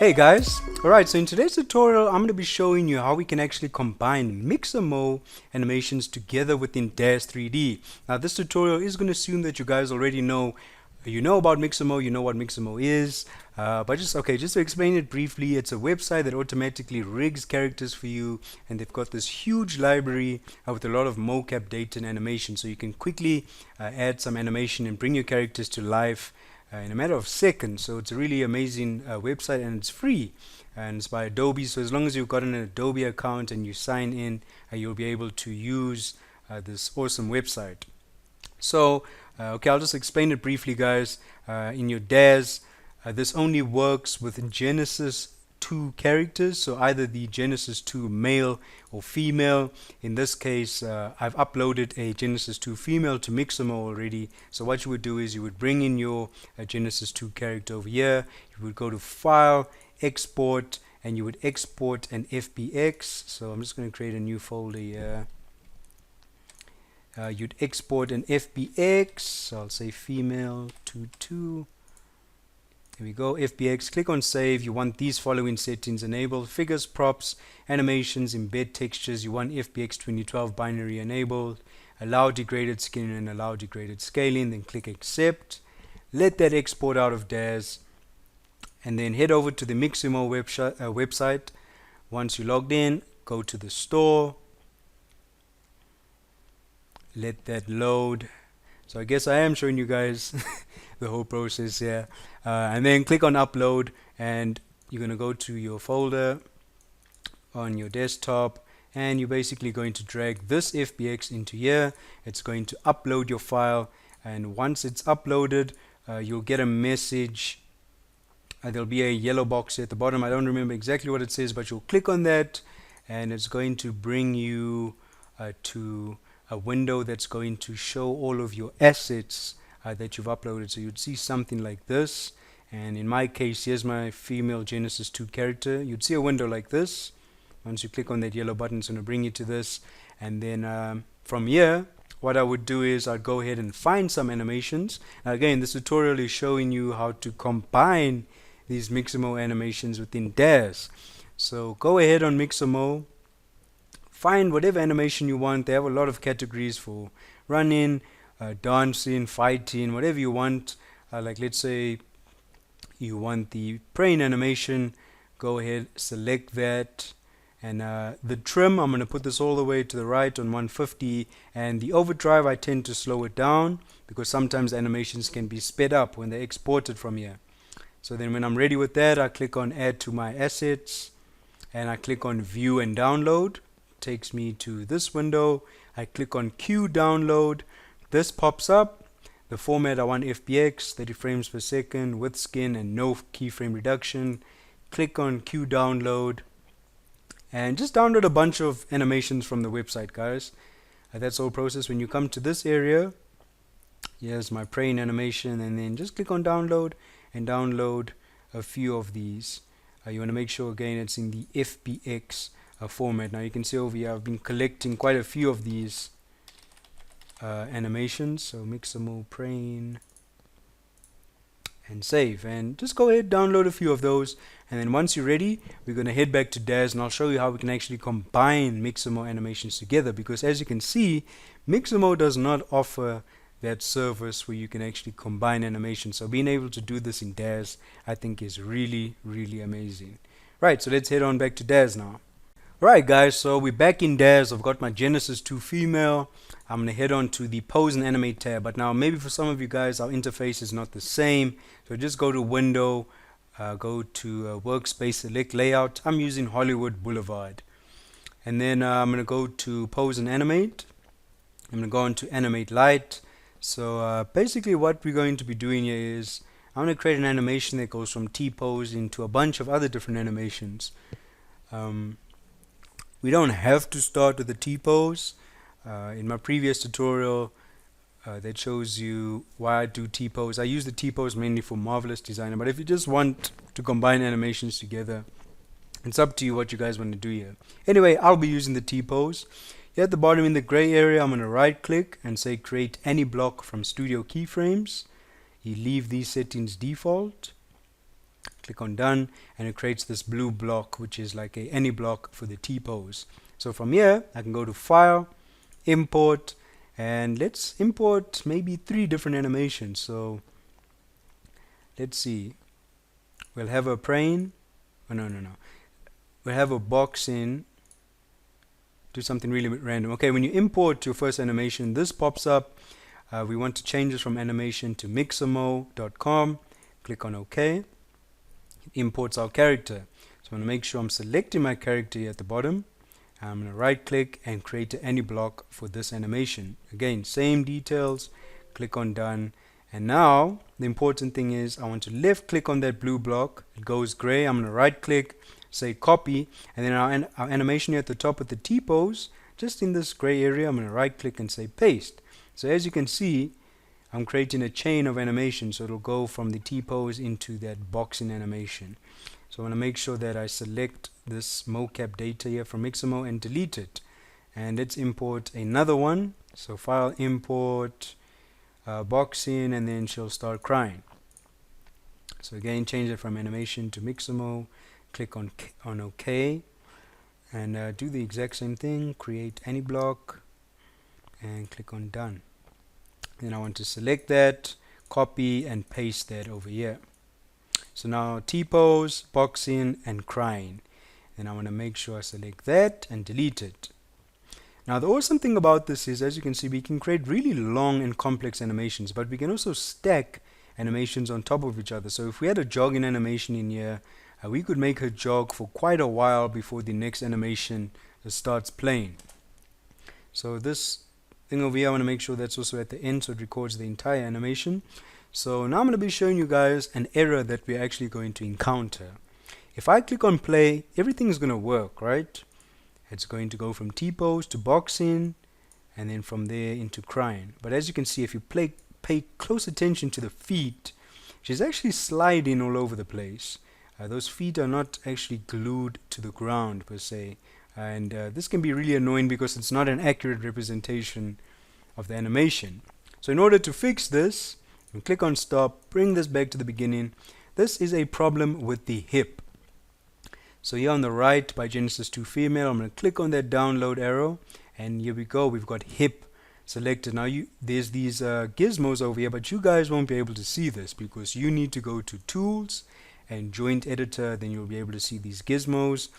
Hey guys, alright, so in today's tutorial I'm going to be showing you how we can actually combine Mixamo animations together within DAZ 3D. Now this tutorial is going to assume that you guys already know about Mixamo, you know what Mixamo is, but just to explain it briefly, it's a website that automatically rigs characters for you, and they've got this huge library with a lot of mocap data and animation, so you can quickly add some animation and bring your characters to life in a matter of seconds. So it's a really amazing website, and it's free, and it's by Adobe. So as long as you've got an Adobe account and you sign in, you'll be able to use this awesome website. So okay, I'll just explain it briefly, guys. In your DAZ, this only works with Genesis 2 characters, so either the Genesis 2 male or female. In this case, I've uploaded a Genesis 2 female to Mixamo already. So what you would do is you would bring in your Genesis 2 character over here. You would go to File, Export, and you would export an FBX. So I'm just going to create a new folder here. You'd export an FBX, so I'll say female 22. Here we go, FBX, click on save. You want these following settings enabled: figures, props, animations, embed textures. You want FBX 2012 binary enabled, allow degraded skin and allow degraded scaling. Then click accept. Let that export out of DAZ, and then head over to the Mixamo website. Once you're logged in, go to the store. Let that load. So I guess I am showing you guys the whole process here, and then click on upload, and you're going to go to your folder on your desktop, and you're basically going to drag this FBX into here. It's going to upload your file, and once it's uploaded, you'll get a message. There'll be a yellow box at the bottom. I don't remember exactly what it says, but you'll click on that, and it's going to bring you to a window that's going to show all of your assets that you've uploaded. So you'd see something like this, and in my case, here's my female Genesis 2 character. You'd see a window like this. Once you click on that yellow button, it's going to bring you to this, and then from here, what I would do is I'd go ahead and find some animations. Now again, this tutorial is showing you how to combine these Mixamo animations within DAZ. So go ahead on Mixamo, find whatever animation you want. They have a lot of categories for running, dancing, fighting, whatever you want. Like let's say you want the praying animation, go ahead, select that, and the trim, I'm going to put this all the way to the right on 150, and the overdrive, I tend to slow it down because sometimes animations can be sped up when they're exported from here. So then when I'm ready with that, I click on add to my assets, and I click on view and download. Takes me to this window. I click on Q download. This pops up. The format, I want FBX 30 frames per second with skin and no keyframe reduction. Click on Q download, and just download a bunch of animations from the website, guys. That's the whole process. When you come to this area, here's my praying animation, and then just click on download and download a few of these. You want to make sure again it's in the FBX format. Now you can see over here I've been collecting quite a few of these animations. So Mixamo praying and save, and just go ahead, download a few of those, and then once you're ready, we're going to head back to DAZ, and I'll show you how we can actually combine Mixamo animations together, because as you can see, Mixamo does not offer that service where you can actually combine animations. So being able to do this in DAZ, I think, is really amazing. Right, so let's head on back to DAZ now. Alright guys, so we're back in DAZ. I've got my Genesis 2 female. I'm going to head on to the pose and animate tab, but now maybe for some of you guys our interface is not the same, so just go to window, go to workspace, select layout. I'm using Hollywood Boulevard, and then I'm going to go to pose and animate. I'm going to go on to animate light. So basically what we're going to be doing here is I'm going to create an animation that goes from T-pose into a bunch of other different animations. We don't have to start with the T-pose. In my previous tutorial that shows you why I do T-pose, I use the T-pose mainly for Marvelous Designer, but if you just want to combine animations together, it's up to you what you guys want to do here. Anyway, I'll be using the T-pose. Here at the bottom in the gray area, I'm going to right click and say create any block from studio keyframes. You leave these settings default. click on done, and it creates this blue block, which is like any block for the T-pose. So from here I can go to file, import, and let's import maybe 3 different animations. So let's see, we'll have a praying, we'll have a box in, do something really random. Okay, when you import your first animation, this pops up. We want to change this from animation to mixamo.com. Click on OK. It imports our character. So I'm going to make sure I'm selecting my character here at the bottom. I'm going to right click and create any block for this animation. Again, same details. Click on done. And now the important thing is I want to left click on that blue block. It goes gray. I'm going to right click, say copy, and then our animation here at the top with the T-pose, just in this gray area, I'm going to right click and say paste. So as you can see, I'm creating a chain of animation, so it'll go from the T-pose into that boxing animation. So I want to make sure that I select this mocap data here from Mixamo and delete it. And let's import another one. So file, import, boxing, and then she'll start crying. So again, change it from animation to Mixamo. Click on OK, and do the exact same thing. Create any block and click on done. Then I want to select that, copy and paste that over here. So now T-pose, boxing, and crying. And I want to make sure I select that and delete it. Now the awesome thing about this is, as you can see, we can create really long and complex animations, but we can also stack animations on top of each other. So if we had a jogging animation in here, we could make her jog for quite a while before the next animation starts playing. So this thing over here, I want to make sure that's also at the end, so it records the entire animation. So now I'm going to be showing you guys an error that we're actually going to encounter. If I click on play, everything is going to work, right? It's going to go from T-pose to boxing, and then from there into crying. But as you can see, if you pay close attention to the feet, she's actually sliding all over the place. Those feet are not actually glued to the ground per se, and this can be really annoying because it's not an accurate representation of the animation. So in order to fix this, you click on stop, bring this back to the beginning. This is a problem with the hip. So here on the right by Genesis 2 female, I'm going to click on that download arrow, and here we go, we've got hip selected. Now there's these gizmos over here, but you guys won't be able to see this because you need to go to tools and joint editor, then you'll be able to see these gizmos.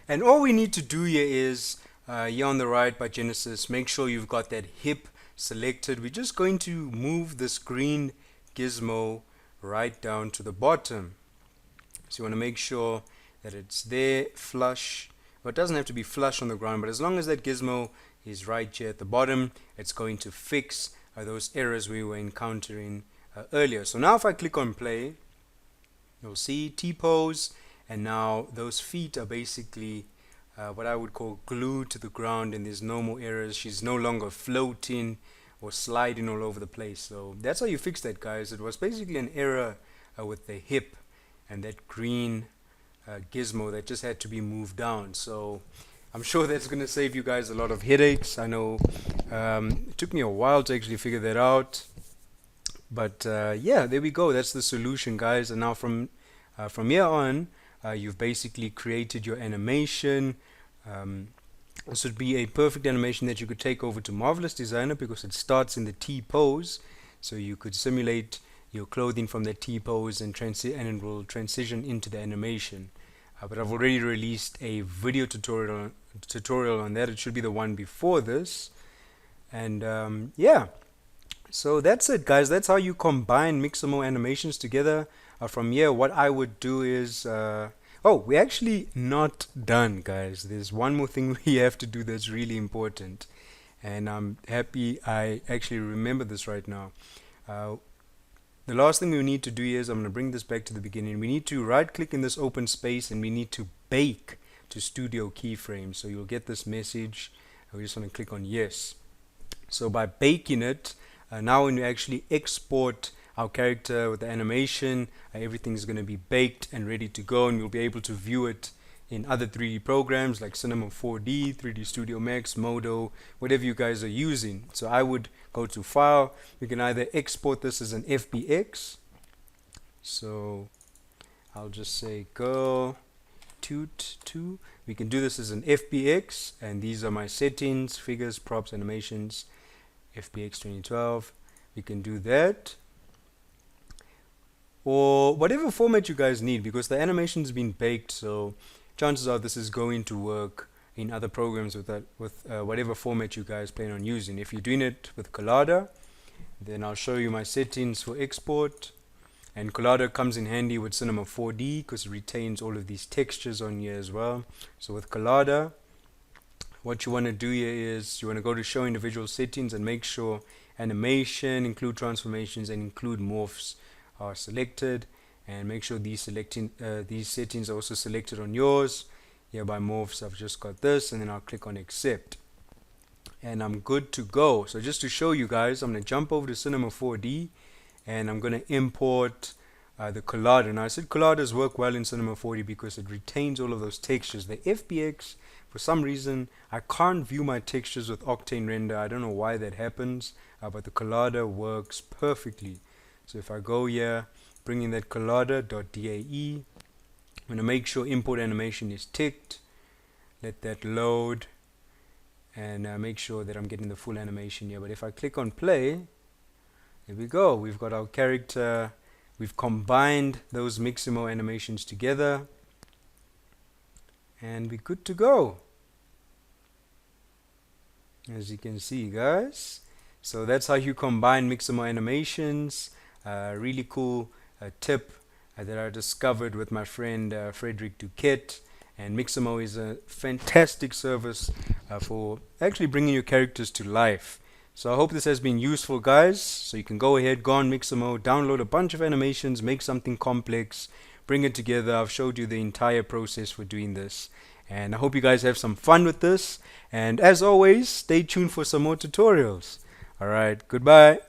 And all we need to do here is here on the right by Genesis, make sure you've got that hip selected. We're just going to move this green gizmo right down to the bottom. So you want to make sure that it's there flush. Well, it doesn't have to be flush on the ground, but as long as that gizmo is right here at the bottom, it's going to fix those errors we were encountering earlier. So now if I click on play, you'll see T-pose, and now those feet are basically what I would call glued to the ground, and there's no more errors. She's no longer floating or sliding all over the place. So that's how you fix that, guys. It was basically an error with the hip and that green gizmo that just had to be moved down. So I'm sure that's going to save you guys a lot of headaches. I know it took me a while to actually figure that out. But yeah, there we go. That's the solution, guys. And now from here on, you've basically created your animation. This would be a perfect animation that you could take over to Marvelous Designer because it starts in the T-pose. So you could simulate your clothing from the T-pose and it will transition into the animation. But I've already released a video tutorial on that. It should be the one before this. And yeah. So that's it, guys. That's how you combine Mixamo animations together. From here, what I would do is oh, we're actually not done, guys. There's one more thing we have to do that's really important, and I'm happy I actually remember this right now. The last thing we need to do is, I'm going to bring this back to the beginning. We need to right click in this open space and we need to bake to studio keyframe. So you'll get this message. We just want to click on yes. So by baking it, now when we actually export our character with the animation, everything's going to be baked and ready to go, and you'll be able to view it in other 3D programs like Cinema 4D, 3D Studio Max, Modo, whatever you guys are using. So I would go to File. We can either export this as an FBX. So I'll just say girl toot 2. We can do this as an FBX, and these are my settings, figures, props, animations, FBX 2012. We can do that, or whatever format you guys need, because the animation's been baked, so chances are this is going to work in other programs with whatever format you guys plan on using. If you're doing it with Collada, then I'll show you my settings for export. And Collada comes in handy with Cinema 4D because it retains all of these textures on here as well. So with Collada, what you want to do here is you want to go to show individual settings and make sure animation, include transformations, and include morphs are selected, and make sure these settings are also selected on yours. Here by morphs, I've just got this, and then I'll click on accept, and I'm good to go. So just to show you guys, I'm going to jump over to Cinema 4D, and I'm going to import the Collada. Now I said Colladas work well in Cinema 4D because it retains all of those textures. The FBX, for some reason, I can't view my textures with Octane Render. I don't know why that happens, but the Collada works perfectly. So if I go here, bring in that Collada.dae, I'm going to make sure import animation is ticked, let that load, and make sure that I'm getting the full animation here. But if I click on play, there we go. We've got our character. We've combined those Mixamo animations together, and we're good to go, as you can see, guys. So that's how you combine Mixamo animations. Really cool tip that I discovered with my friend Frederick Duquette. And Mixamo is a fantastic service for actually bringing your characters to life. So I hope this has been useful, guys. So you can go ahead, go on Mixamo, download a bunch of animations, make something complex, bring it together. I've showed you the entire process for doing this, and I hope you guys have some fun with this. And as always, stay tuned for some more tutorials. Alright, goodbye.